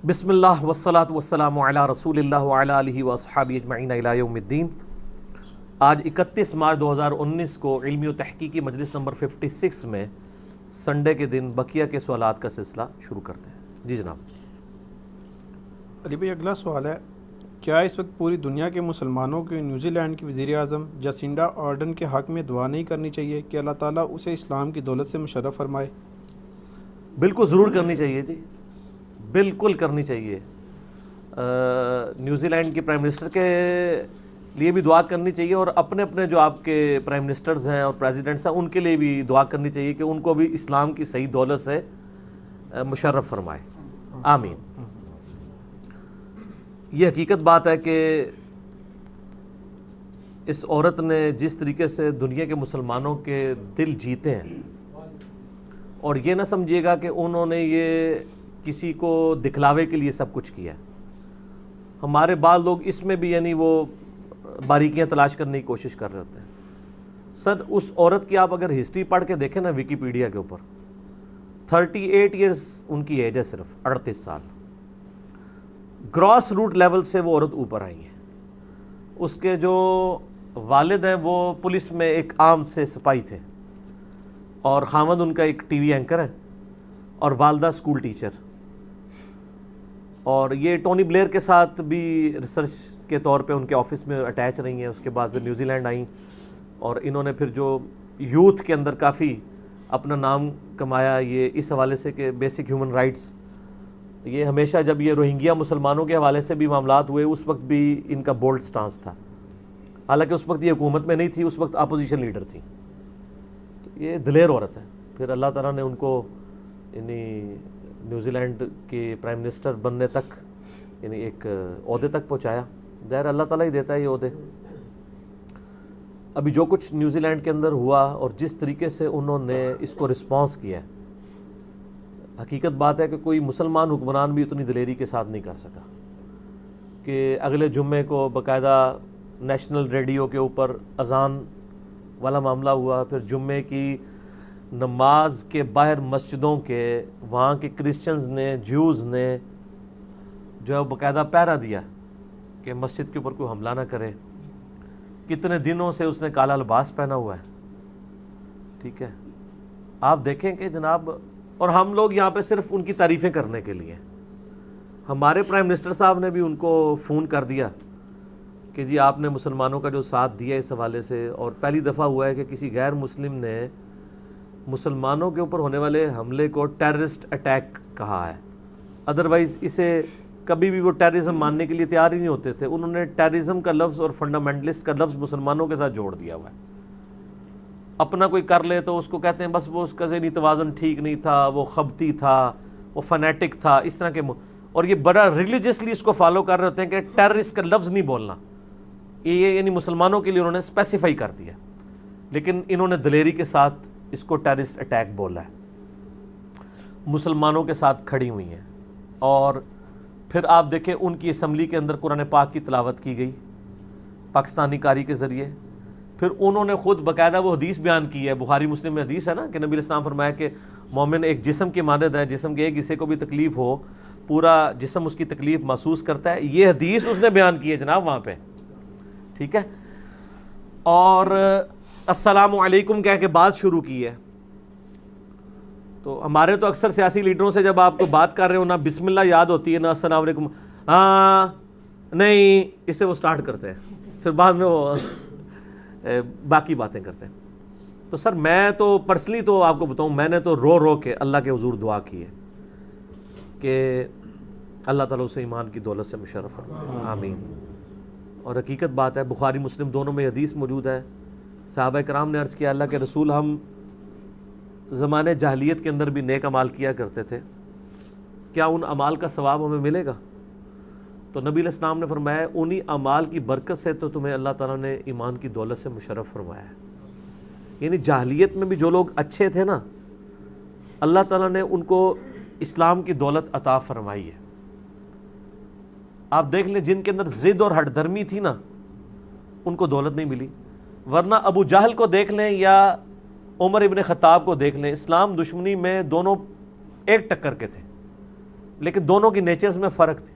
بسم اللہ والصلاۃ والسلام علی رسول اللہ وعلی آلہ واصحابہ اجمعین الی یوم الدین۔ آج 31 مارچ 2019 کو علمی و تحقیقی مجلس نمبر 56 میں سنڈے کے دن بقیہ کے سوالات کا سلسلہ شروع کرتے ہیں۔ جی جناب۔ علی بھائی، اگلا سوال ہے، کیا اس وقت پوری دنیا کے مسلمانوں کو نیوزی لینڈ کی وزیر اعظم جسینڈا آرڈن کے حق میں دعا نہیں کرنی چاہیے کہ اللہ تعالیٰ اسے اسلام کی دولت سے مشرف فرمائے؟ بالکل ضرور کرنی چاہیے جی، بالکل کرنی چاہیے۔ نیوزی لینڈ کے پرائم منسٹر کے لیے بھی دعا کرنی چاہیے، اور اپنے اپنے جو آپ کے پرائم منسٹرز ہیں اور پریزیڈنٹس ہیں ان کے لیے بھی دعا کرنی چاہیے کہ ان کو بھی اسلام کی صحیح دولت سے مشرف فرمائے، آمین۔ یہ حقیقت بات ہے کہ اس عورت نے جس طریقے سے دنیا کے مسلمانوں کے دل جیتے ہیں، اور یہ نہ سمجھیے گا کہ انہوں نے یہ کسی کو دکھلاوے کے لیے سب کچھ کیا ہے۔ ہمارے بعض لوگ اس میں بھی یعنی وہ باریکیاں تلاش کرنے کی کوشش کر رہے ہوتے ہیں۔ سر، اس عورت کی آپ اگر ہسٹری پڑھ کے دیکھیں نا ویکیپیڈیا کے اوپر، 38 ایئرز ان کی ایج ہے، صرف 38 سال۔ گراس روٹ لیول سے وہ عورت اوپر آئی ہے۔ اس کے جو والد ہیں وہ پولیس میں ایک عام سے سپاہی تھے، اور خاوند ان کا ایک ٹی وی اینکر ہے، اور والدہ اسکول ٹیچر۔ اور یہ ٹونی بلیئر کے ساتھ بھی ریسرچ کے طور پہ ان کے آفس میں اٹیچ رہی ہیں۔ اس کے بعد پھر نیوزی لینڈ آئیں، اور انہوں نے پھر جو یوتھ کے اندر کافی اپنا نام کمایا، یہ اس حوالے سے کہ بیسک ہیومن رائٹس، یہ ہمیشہ جب یہ روہنگیا مسلمانوں کے حوالے سے بھی معاملات ہوئے اس وقت بھی ان کا بولڈ سٹانس تھا، حالانکہ اس وقت یہ حکومت میں نہیں تھی، اس وقت اپوزیشن لیڈر تھی۔ تو یہ دلیر عورت ہے۔ پھر اللہ تعالیٰ نے ان کو یعنی نیوزی لینڈ کے پرائم منسٹر بننے تک، یعنی ایک عہدے تک پہنچایا۔ ظاہر اللہ تعالیٰ ہی دیتا ہے یہ عہدے۔ ابھی جو کچھ نیوزی لینڈ کے اندر ہوا اور جس طریقے سے انہوں نے اس کو رسپانس کیا ہے، حقیقت بات ہے کہ کوئی مسلمان حکمران بھی اتنی دلیری کے ساتھ نہیں کر سکا کہ اگلے جمعے کو باقاعدہ نیشنل ریڈیو کے اوپر اذان والا معاملہ ہوا، پھر جمعے کی نماز کے باہر مسجدوں کے وہاں کے کرسچنز نے، جیوز نے جو ہے باقاعدہ پہرا دیا کہ مسجد کے اوپر کوئی حملہ نہ کرے۔ کتنے دنوں سے اس نے کالا لباس پہنا ہوا ہے، ٹھیک ہے۔ آپ دیکھیں کہ جناب، اور ہم لوگ یہاں پہ صرف ان کی تعریفیں کرنے کے لیے، ہمارے پرائم منسٹر صاحب نے بھی ان کو فون کر دیا کہ جی آپ نے مسلمانوں کا جو ساتھ دیا اس حوالے سے، اور پہلی دفعہ ہوا ہے کہ کسی غیر مسلم نے مسلمانوں کے اوپر ہونے والے حملے کو ٹیررسٹ اٹیک کہا ہے۔ ادروائز اسے کبھی بھی وہ ٹیررزم ماننے کے لیے تیار ہی نہیں ہوتے تھے۔ انہوں نے ٹیررزم کا لفظ اور فنڈامنٹلسٹ کا لفظ مسلمانوں کے ساتھ جوڑ دیا ہوا ہے۔ اپنا کوئی کر لے تو اس کو کہتے ہیں بس وہ اس کا ذہنی توازن ٹھیک نہیں تھا، وہ خبتی تھا، وہ فنیٹک تھا، اس طرح کے اور یہ بڑا ریلیجسلی اس کو فالو کر رہے ہوتے ہیں کہ ٹیررسٹ کا لفظ نہیں بولنا۔ یہ یعنی مسلمانوں کے لیے انہوں نے اسپیسیفائی کر دیا، لیکن انہوں نے دلیری کے ساتھ اس کو ٹیررسٹ اٹیک بولا ہے۔ مسلمانوں کے ساتھ کھڑی ہوئی ہیں، اور پھر آپ دیکھیں ان کی اسمبلی کے اندر قرآن پاک کی تلاوت کی گئی پاکستانی قاری کے ذریعے۔ پھر انہوں نے خود باقاعدہ وہ حدیث بیان کی ہے، بخاری مسلم میں حدیث ہے نا کہ نبی علیہ السلام فرمایا کہ مومن ایک جسم کے مانند ہے، جسم کے ایک حصے کو بھی تکلیف ہو پورا جسم اس کی تکلیف محسوس کرتا ہے۔ یہ حدیث اس نے بیان کی ہے جناب وہاں پہ، ٹھیک ہے۔ اور السلام علیکم کہہ کے بات شروع کی ہے۔ تو ہمارے تو اکثر سیاسی لیڈروں سے جب آپ کو بات کر رہے ہو، نہ بسم اللہ یاد ہوتی ہے، نہ السلام علیکم، ہاں نہیں، اس سے وہ سٹارٹ کرتے ہیں، پھر بعد میں وہ باقی باتیں کرتے ہیں۔ تو سر میں تو پرسنلی تو آپ کو بتاؤں، میں نے تو رو رو کے اللہ کے حضور دعا کی ہے کہ اللہ تعالیٰ اسے ایمان کی دولت سے مشرف فرمائے، آمین۔ اور حقیقت بات ہے، بخاری مسلم دونوں میں حدیث موجود ہے۔ صحابہ کرام نے عرض کیا اللہ کے رسول، ہم زمانے جاہلیت کے اندر بھی نیک اعمال کیا کرتے تھے، کیا ان اعمال کا ثواب ہمیں ملے گا؟ تو نبی علیہ السلام نے فرمایا انہی اعمال کی برکت سے تو تمہیں اللہ تعالیٰ نے ایمان کی دولت سے مشرف فرمایا ہے۔ یعنی جاہلیت میں بھی جو لوگ اچھے تھے نا، اللہ تعالیٰ نے ان کو اسلام کی دولت عطا فرمائی ہے۔ آپ دیکھ لیں جن کے اندر ضد اور ہٹ درمی تھی نا، ان کو دولت نہیں ملی، ورنہ ابو جہل کو دیکھ لیں یا عمر ابن خطاب کو دیکھ لیں، اسلام دشمنی میں دونوں ایک ٹکر کے تھے، لیکن دونوں کی نیچرز میں فرق تھی.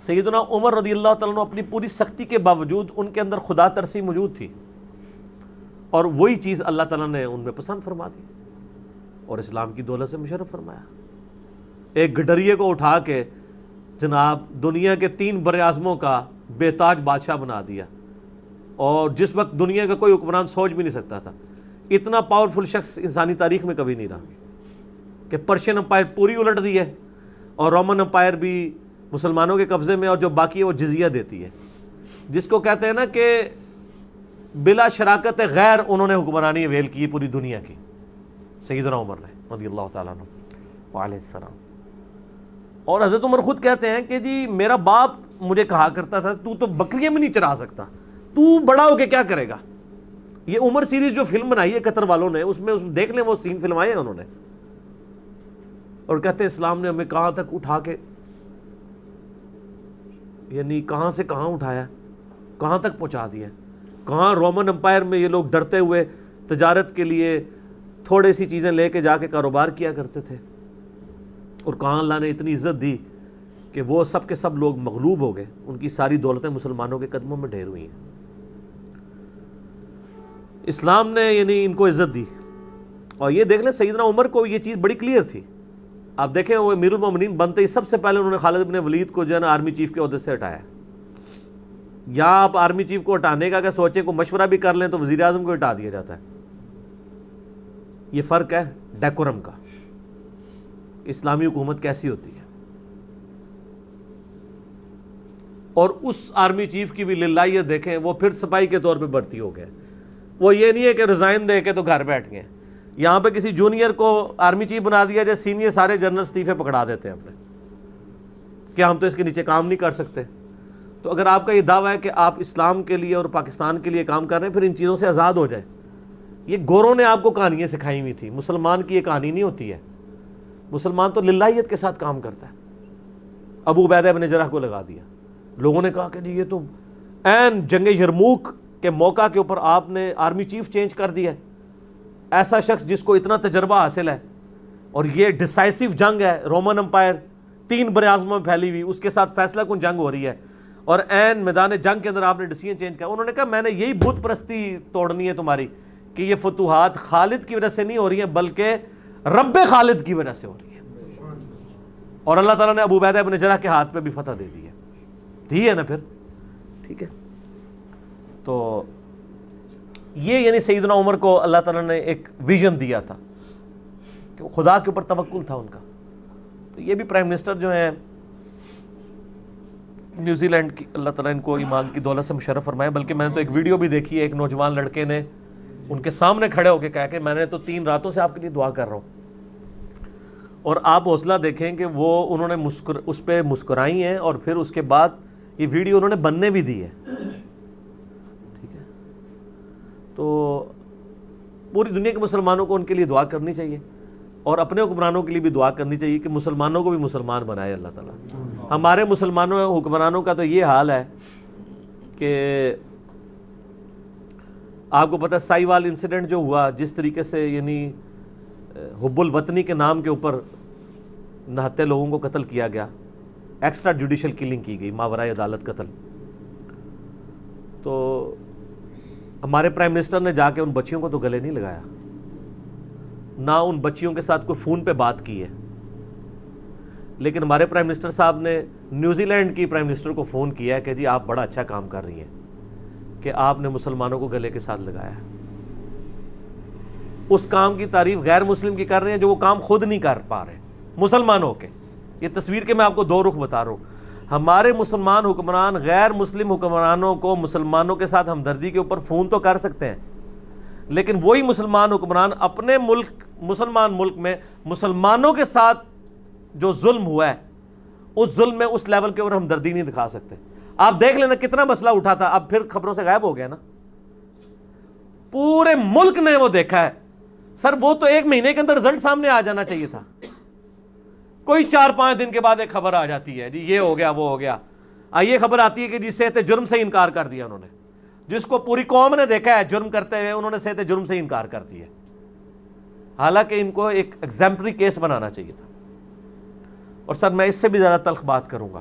سیدنا عمر رضی اللہ تعالیٰ عنہ اپنی پوری سختی کے باوجود ان کے اندر خدا ترسی موجود تھی، اور وہی چیز اللہ تعالیٰ نے ان میں پسند فرما دی اور اسلام کی دولت سے مشرف فرمایا. ایک گڈریے کو اٹھا کے جناب دنیا کے 3 براعظموں کا بے تاج بادشاہ بنا دیا، اور جس وقت دنیا کا کوئی حکمران سوچ بھی نہیں سکتا تھا. اتنا پاورفل شخص انسانی تاریخ میں کبھی نہیں رہا کہ پرشین امپائر پوری الٹ دی ہے، اور رومن امپائر بھی مسلمانوں کے قبضے میں، اور جو باقی ہے وہ جزیہ دیتی ہے، جس کو کہتے ہیں نا کہ بلا شراکت غیر انہوں نے حکمرانی اویل کی پوری دنیا کی. سیدنا عمر نے رضی اللہ تعالیٰ عنہ وعلیہ السلام. اور حضرت عمر خود کہتے ہیں کہ جی میرا باپ مجھے کہا کرتا تھا تو بکریاں بھی نہیں چرا سکتا، تو بڑا ہو کے کیا کرے گا. یہ عمر سیریز جو فلم بنائی ہے قطر والوں نے، اس میں دیکھ لیں وہ سین فلمائے ہیں انہوں نے، اور کہتے ہیں اسلام نے ہمیں کہاں تک اٹھا کے، یعنی کہاں سے کہاں اٹھایا، کہاں تک پہنچا دیا. کہاں رومن امپائر میں یہ لوگ ڈرتے ہوئے تجارت کے لیے تھوڑے سی چیزیں لے کے جا کے کاروبار کیا کرتے تھے، اور کہاں اللہ نے اتنی عزت دی کہ وہ سب کے سب لوگ مغلوب ہو گئے، ان کی ساری دولتیں مسلمانوں کے قدموں میں ڈھیر ہوئی ہیں. اسلام نے یعنی ان کو عزت دی. اور یہ دیکھ لیں سیدنا عمر کو یہ چیز بڑی کلیئر تھی. آپ دیکھیں وہ امیر المومنین بنتے ہی سب سے پہلے انہوں نے خالد بن ولید کو جو ہے نا آرمی چیف کے عہدے سے ہٹایا. یہاں آپ آرمی چیف کو ہٹانے کا کہ سوچیں کو مشورہ بھی کر لیں تو وزیر اعظم کو ہٹا دیا جاتا ہے. یہ فرق ہے ڈیکورم کا، اسلامی حکومت کیسی ہوتی ہے. اور اس آرمی چیف کی بھی للہیت دیکھیں، وہ پھر سپاہی کے طور پہ بھرتی ہو گئے. وہ یہ نہیں ہے کہ ریزائن دے کے تو گھر بیٹھ گئے. یہاں پہ کسی جونیئر کو آرمی چیف بنا دیا جائے، سینئر سارے جنرل استعفے پکڑا دیتے ہیں اپنے کہ ہم تو اس کے نیچے کام نہیں کر سکتے. تو اگر آپ کا یہ دعویٰ ہے کہ آپ اسلام کے لیے اور پاکستان کے لیے کام کر رہے ہیں، پھر ان چیزوں سے آزاد ہو جائے. یہ گوروں نے آپ کو کہانیاں سکھائی ہوئی تھی، مسلمان کی یہ کہانی نہیں ہوتی ہے. مسلمان تو للہیت کے ساتھ کام کرتا ہے. ابو عبیدہ بن جرح کو لگا دیا. لوگوں نے کہا کہ یہ تو عین جنگ یرموک کے موقع کے اوپر آپ نے آرمی چیف چینج کر دیا ہے. ایسا شخص جس کو اتنا تجربہ حاصل ہے، اور یہ ڈیسائسو جنگ ہے، رومن امپائر 3 براعظموں میں پھیلی ہوئی، اس کے ساتھ فیصلہ کن جنگ ہو رہی ہے، اور عین میدان جنگ کے اندر آپ نے ڈیسیجن چینج کیا. انہوں نے کہا میں نے یہی بت پرستی توڑنی ہے تمہاری کہ یہ فتوحات خالد کی وجہ سے نہیں ہو رہی ہیں بلکہ رب خالد کی وجہ سے ہو رہی ہے. اور اللہ تعالیٰ نے ابو عبیدہ بن جرح کے ہاتھ پہ بھی فتح دے دی ہے نا پھر. ٹھیک ہے، تو یہ یعنی سیدنا عمر کو اللہ تعالیٰ نے ایک ویژن دیا تھا کہ خدا کے اوپر توکل تھا ان کا. تو یہ بھی پرائم منسٹر جو ہیں نیوزی لینڈ کی، اللہ تعالیٰ ان کو ایمان کی دولت سے مشرف فرمائے. بلکہ میں نے تو ایک ویڈیو بھی دیکھی ہے، ایک نوجوان لڑکے نے ان کے سامنے کھڑے ہو کے کہا کہ میں نے تو 3 راتوں سے آپ کے لیے دعا کر رہا ہوں. اور آپ حوصلہ دیکھیں کہ وہ انہوں نے اس پہ مسکرائی ہیں، اور پھر اس کے بعد یہ ویڈیو انہوں نے بننے بھی دی ہے. ٹھیک ہے، تو پوری دنیا کے مسلمانوں کو ان کے لیے دعا کرنی چاہیے، اور اپنے حکمرانوں کے لیے بھی دعا کرنی چاہیے کہ مسلمانوں کو بھی مسلمان بنائے اللہ تعالیٰ. ہمارے مسلمانوں حکمرانوں کا تو یہ حال ہے کہ آپ کو پتہ سائی وال انسیڈنٹ جو ہوا، جس طریقے سے یعنی حب الوطنی کے نام کے اوپر نہتے لوگوں کو قتل کیا گیا، ایکسٹرا جوڈیشل کلنگ کی گئی، ماورائے عدالت قتل. تو ہمارے پرائم منسٹر نے جا کے ان بچیوں کو تو گلے نہیں لگایا، نہ ان بچیوں کے ساتھ کوئی فون پہ بات کی ہے. لیکن ہمارے پرائم منسٹر صاحب نے نیوزی لینڈ کی پرائم منسٹر کو فون کیا ہے کہ جی آپ بڑا اچھا کام کر رہی ہیں کہ آپ نے مسلمانوں کو گلے کے ساتھ لگایا ہے. اس کام کی تعریف غیر مسلم کی کر رہے ہیں جو وہ کام خود نہیں کر پا رہے مسلمانوں کے. یہ تصویر کے میں آپ کو 2 رخ بتا رہا ہوں. ہمارے مسلمان حکمران غیر مسلم حکمرانوں کو مسلمانوں کے ساتھ ہمدردی کے اوپر فون تو کر سکتے ہیں، لیکن وہی مسلمان حکمران اپنے ملک مسلمان ملک میں مسلمانوں کے ساتھ جو ظلم ہوا ہے اس ظلم میں اس لیول کے اوپر ہمدردی نہیں دکھا سکتے. آپ دیکھ لینا کتنا مسئلہ اٹھا تھا، اب پھر خبروں سے غائب ہو گیا نا. پورے ملک نے وہ دیکھا ہے. سر وہ تو 1 مہینے کے اندر رزلٹ سامنے آ جانا چاہیے تھا. کوئی 4-5 دن کے بعد ایک خبر آ جاتی ہے جی یہ ہو گیا وہ ہو گیا. یہ خبر آتی ہے کہ جی صحت جرم سے انکار کر دیا انہوں نے، جس کو پوری قوم نے دیکھا ہے جرم کرتے ہوئے، انہوں نے صحت جرم سے انکار کر دیا. حالانکہ ان کو ایک ایگزامپلری کیس بنانا چاہیے تھا. اور سر میں اس سے بھی زیادہ تلخ بات کروں گا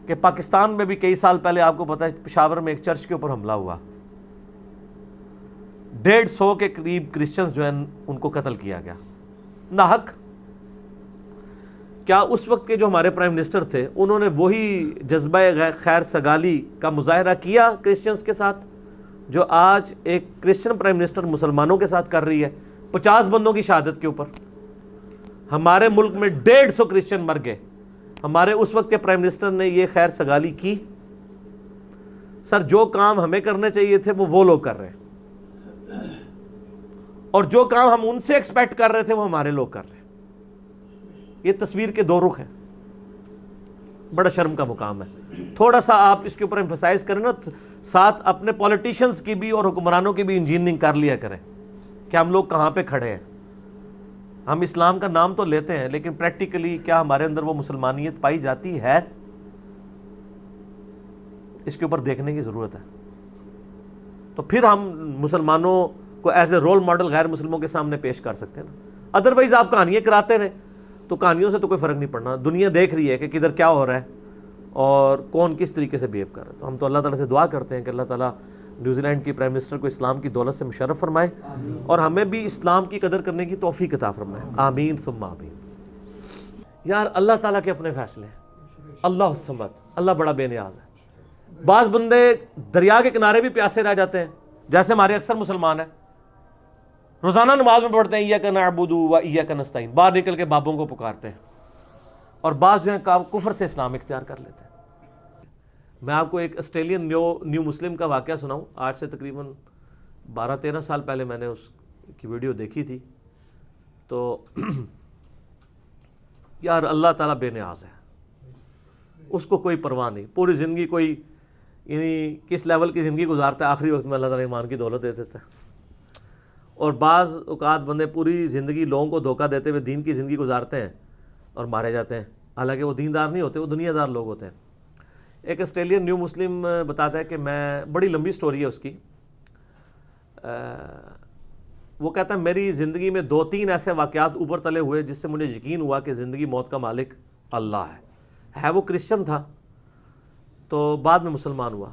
کہ پاکستان میں بھی کئی سال پہلے آپ کو پتہ ہے پشاور میں ایک چرچ کے اوپر حملہ ہوا، 150 کے قریب کرسچنز جو ہیں ان کو قتل کیا گیا ناحق۔ کیا اس وقت کے جو ہمارے پرائم منسٹر تھے انہوں نے وہی جذبہ خیر سگالی کا مظاہرہ کیا کرسچنز کے ساتھ جو آج ایک کرسچن پرائم منسٹر مسلمانوں کے ساتھ کر رہی ہے؟ 50 بندوں کی شہادت کے اوپر ہمارے ملک میں 150 کرسچن مر گئے، ہمارے اس وقت کے پرائم منسٹر نے یہ خیر سگالی کی؟ سر جو کام ہمیں کرنے چاہیے تھے وہ لوگ کر رہے ہیں، اور جو کام ہم ان سے ایکسپیکٹ کر رہے تھے وہ ہمارے لوگ کر رہے ہیں۔ یہ تصویر کے دو رخ ہیں، بڑا شرم کا مقام ہے۔ تھوڑا سا آپ اس کے اوپر ایمفسائز کریں نا، ساتھ اپنے پولیٹیشنز کی بھی اور حکمرانوں کی بھی انجینئرنگ کر لیا کریں کہ ہم لوگ کہاں پہ کھڑے ہیں۔ ہم اسلام کا نام تو لیتے ہیں لیکن پریکٹیکلی کیا ہمارے اندر وہ مسلمانیت پائی جاتی ہے؟ اس کے اوپر دیکھنے کی ضرورت ہے۔ تو پھر ہم مسلمانوں کو ایز اے رول ماڈل غیر مسلموں کے سامنے پیش کر سکتے ہیں نا۔ ادروائز آپ کہانیاں کراتے رہے تو کہانیوں سے تو کوئی فرق نہیں پڑنا، دنیا دیکھ رہی ہے کہ کدھر کیا ہو رہا ہے اور کون کس طریقے سے بیہیو کر رہا ہے۔ تو ہم تو اللہ تعالیٰ سے دعا کرتے ہیں کہ اللہ تعالیٰ نیوزی لینڈ کی پرائم منسٹر کو اسلام کی دولت سے مشرف فرمائے اور ہمیں بھی اسلام کی قدر کرنے کی توفیق عطا فرمائے، آمین ثم آمین۔ یار اللہ تعالیٰ کے اپنے فیصلے ہیں، اللہ الصمد، اللہ بڑا بے نیاز ہے۔ بعض بندے دریا کے کنارے بھی پیاسے رہ جاتے ہیں، جیسے ہمارے اکثر مسلمان ہیں، روزانہ نماز میں پڑھتے ہیں ایاک نعبد و ایاک نستعین، باہر نکل کے بابوں کو پکارتے ہیں، اور بعض جو ہیں کفر سے اسلام اختیار کر لیتے ہیں۔ میں آپ کو ایک آسٹریلین نیو مسلم کا واقعہ سناؤں، آج سے تقریباً 12-13 سال پہلے میں نے اس کی ویڈیو دیکھی تھی۔ تو یار اللہ تعالیٰ بے نیاز ہے، اس کو کوئی پرواہ نہیں، پوری زندگی کوئی یعنی کس لیول کی زندگی گزارتا ہے، آخری وقت میں اللہ تعالیٰ ایمان کی دولت دے دیتا ہے۔ اور بعض اوقات بندے پوری زندگی لوگوں کو دھوکہ دیتے ہوئے دین کی زندگی گزارتے ہیں اور مارے جاتے ہیں، حالانکہ وہ دیندار نہیں ہوتے، وہ دنیا دار لوگ ہوتے ہیں۔ ایک آسٹریلین نیو مسلم بتاتا ہے کہ میں، بڑی لمبی سٹوری ہے اس کی، وہ کہتا ہے میری زندگی میں 2-3 ایسے واقعات اوپر تلے ہوئے جس سے مجھے یقین ہوا کہ زندگی موت کا مالک اللہ ہے۔ وہ کرسچن تھا تو بعد میں مسلمان ہوا۔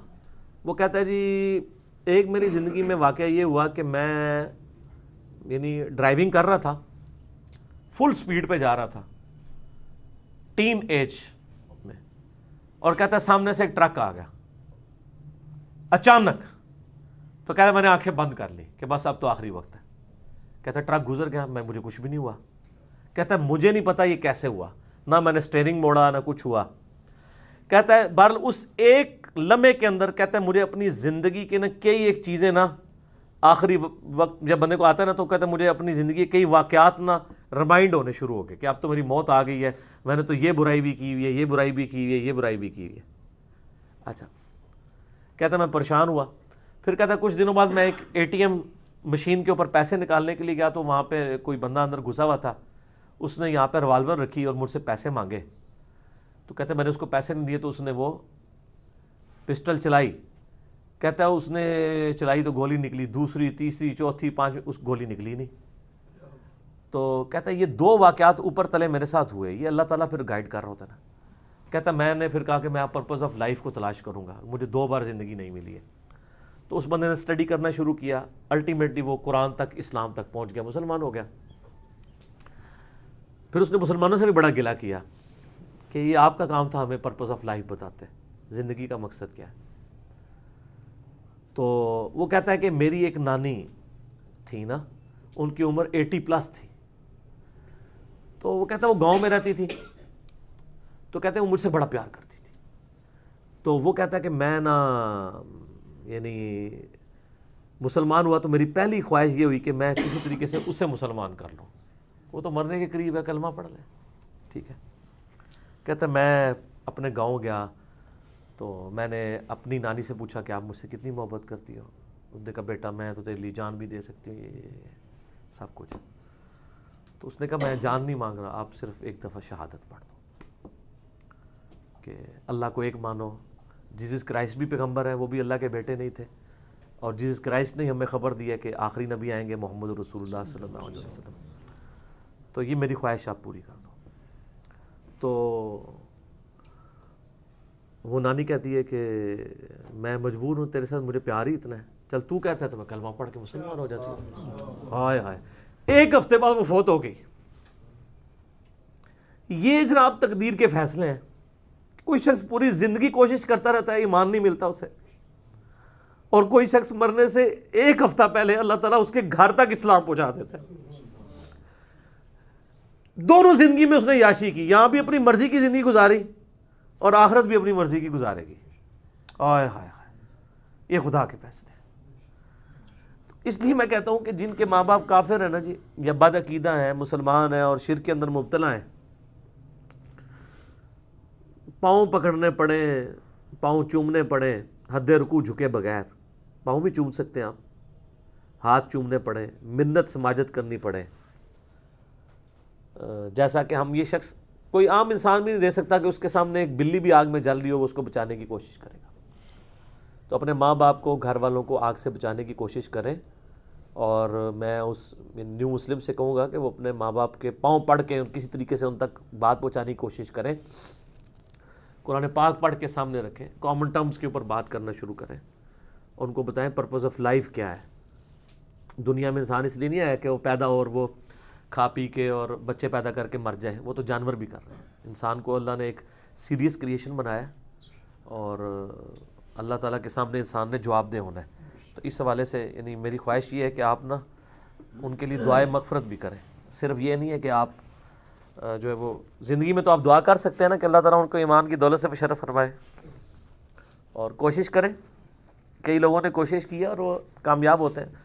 وہ کہتا ہے جی ایک میری زندگی میں واقعہ یہ ہوا کہ میں یعنی ڈرائیونگ کر رہا تھا، فل سپیڈ پہ جا رہا تھا ٹین ایج میں، اور کہتا ہے سامنے سے ایک ٹرک آ گیا اچانک، تو کہتا ہے میں نے آنکھیں بند کر لی کہ بس اب تو آخری وقت ہے۔ کہتا ہے ٹرک گزر گیا، مجھے کچھ بھی نہیں ہوا۔ کہتا ہے مجھے نہیں پتا یہ کیسے ہوا، نہ میں نے سٹیئرنگ موڑا نہ کچھ ہوا۔ کہتا ہے بہرحال اس ایک لمحے کے اندر کہتا ہے مجھے اپنی زندگی کے نا کئی ایک چیزیں نا، آخری وقت جب بندے کو آتا ہے نا تو کہتا ہے مجھے اپنی زندگی کے کئی واقعات نا ریمائنڈ ہونے شروع ہو گئے کہ اب تو میری موت آ گئی ہے، میں نے تو یہ برائی بھی کی ہوئی ہے، یہ برائی بھی کی ہوئی ہے، یہ برائی بھی کی ہوئی ہے۔ اچھا، کہتا ہے میں پریشان ہوا۔ پھر کہتا ہے کچھ دنوں بعد میں ایک ATM مشین کے اوپر پیسے نکالنے کے لیے گیا تو وہاں پہ کوئی بندہ اندر گھسا ہوا تھا، اس نے یہاں پہ ریوالور رکھی اور مجھ سے پیسے مانگے۔ تو کہتا ہے میں نے اس کو پیسے نہیں دیے تو اس نے وہ پسٹل چلائی۔ کہتا ہے اس نے چلائی تو گولی نکلی، دوسری تیسری چوتھی پانچویں، اس گولی نکلی نہیں۔ تو کہتا ہے یہ 2 واقعات اوپر تلے میرے ساتھ ہوئے، یہ اللہ تعالیٰ پھر گائیڈ کر رہا ہوتا ہے نا۔ کہتا ہے میں نے پھر کہا کہ میں پرپز آف لائف کو تلاش کروں گا، مجھے 2 بار زندگی نہیں ملی ہے۔ تو اس بندے نے اسٹڈی کرنا شروع کیا، الٹیمیٹلی وہ قرآن تک، اسلام تک پہنچ گیا، مسلمان ہو گیا۔ پھر اس نے مسلمانوں سے بھی بڑا گلہ کیا کہ یہ آپ کا کام تھا ہمیں پرپز آف لائف بتاتے، زندگی کا مقصد کیا ہے۔ تو وہ کہتا ہے کہ میری ایک نانی تھی نا، ان کی عمر 80+ تھی، تو وہ کہتا ہے وہ گاؤں میں رہتی تھی، تو کہتے ہیں وہ مجھ سے بڑا پیار کرتی تھی۔ تو وہ کہتا ہے کہ میں نا یعنی مسلمان ہوا تو میری پہلی خواہش یہ ہوئی کہ میں کسی طریقے سے اسے مسلمان کر لوں، وہ تو مرنے کے قریب ہے، کلمہ پڑھ لے، ٹھیک ہے۔ کہتا ہے میں اپنے گاؤں گیا تو میں نے اپنی نانی سے پوچھا کہ آپ مجھ سے کتنی محبت کرتی ہو؟ انہوں نے کہا بیٹا میں تو تیرے لیے جان بھی دے سکتی ہوں، یہ سب کچھ۔ تو اس نے کہا میں جان نہیں مانگ رہا، آپ صرف ایک دفعہ شہادت پڑھ دو کہ اللہ کو ایک مانو، جیسس کرائسٹ بھی پیغمبر ہیں، وہ بھی اللہ کے بیٹے نہیں تھے، اور جیسس کرائسٹ نے ہمیں خبر دی ہے کہ آخری نبی آئیں گے محمد رسول اللہ صلی اللہ علیہ وسلم، تو یہ میری خواہش آپ پوری کر دو۔ تو وہ نانی کہتی ہے کہ میں مجبور ہوں، تیرے ساتھ مجھے پیار ہی اتنا ہے، چل تو کہتا ہے تو میں کلمہ پڑھ کے مسلمان ہو جاتی ہوں۔ ہائے ہائے، ایک ہفتے بعد وہ فوت ہو گئی۔ یہ جناب تقدیر کے فیصلے ہیں۔ کوئی شخص پوری زندگی کوشش کرتا رہتا ہے، ایمان نہیں ملتا اسے، اور کوئی شخص مرنے سے ایک ہفتہ پہلے اللہ تعالیٰ اس کے گھر تک اسلام پہنچا دیتا ہے۔ دونوں زندگی میں اس نے یاشی کی، یہاں بھی اپنی مرضی کی زندگی گزاری اور آخرت بھی اپنی مرضی کی گزارے گی۔ آئے ہائے ہائے، یہ خدا کے فیصلے ہیں۔ اس لیے میں کہتا ہوں کہ جن کے ماں باپ کافر ہیں نا جی، یا بد عقیدہ ہیں، مسلمان ہیں اور شرک کے اندر مبتلا ہیں، پاؤں پکڑنے پڑے، پاؤں چومنے پڑے، حد رکوع جھکے بغیر، پاؤں بھی چوم سکتے ہیں آپ، ہاتھ چومنے پڑے، منت سماجت کرنی پڑے، جیسا کہ ہم یہ شخص کوئی عام انسان بھی نہیں دے سکتا کہ اس کے سامنے ایک بلی بھی آگ میں جل رہی ہو وہ اس کو بچانے کی کوشش کرے گا۔ تو اپنے ماں باپ کو، گھر والوں کو آگ سے بچانے کی کوشش کریں، اور میں اس نیو مسلم سے کہوں گا کہ وہ اپنے ماں باپ کے پاؤں پڑھ کے کسی طریقے سے ان تک بات پہنچانے کی کوشش کریں، قرآن پاک پڑھ کے سامنے رکھیں، کامن ٹرمز کے اوپر بات کرنا شروع کریں، ان کو بتائیں پرپز آف لائف کیا ہے۔ دنیا میں انسان اس لیے نہیں آیا کہ وہ پیدا ہو اور وہ کھا پی کے اور بچے پیدا کر کے مر جائیں، وہ تو جانور بھی کر رہے ہیں۔ انسان کو اللہ نے ایک سیریس کریشن بنایا، اور اللہ تعالیٰ کے سامنے انسان نے جواب دہ ہونا ہے۔ تو اس حوالے سے یعنی میری خواہش یہ ہے کہ آپ نا ان کے لیے دعائے مغفرت بھی کریں۔ صرف یہ نہیں ہے کہ آپ جو ہے وہ زندگی میں تو آپ دعا کر سکتے ہیں نا کہ اللہ تعالیٰ ان کو ایمان کی دولت سے بشرف فرمائے، اور کوشش کریں۔ کئی لوگوں نے کوشش کی ہے اور وہ کامیاب ہوتے ہیں۔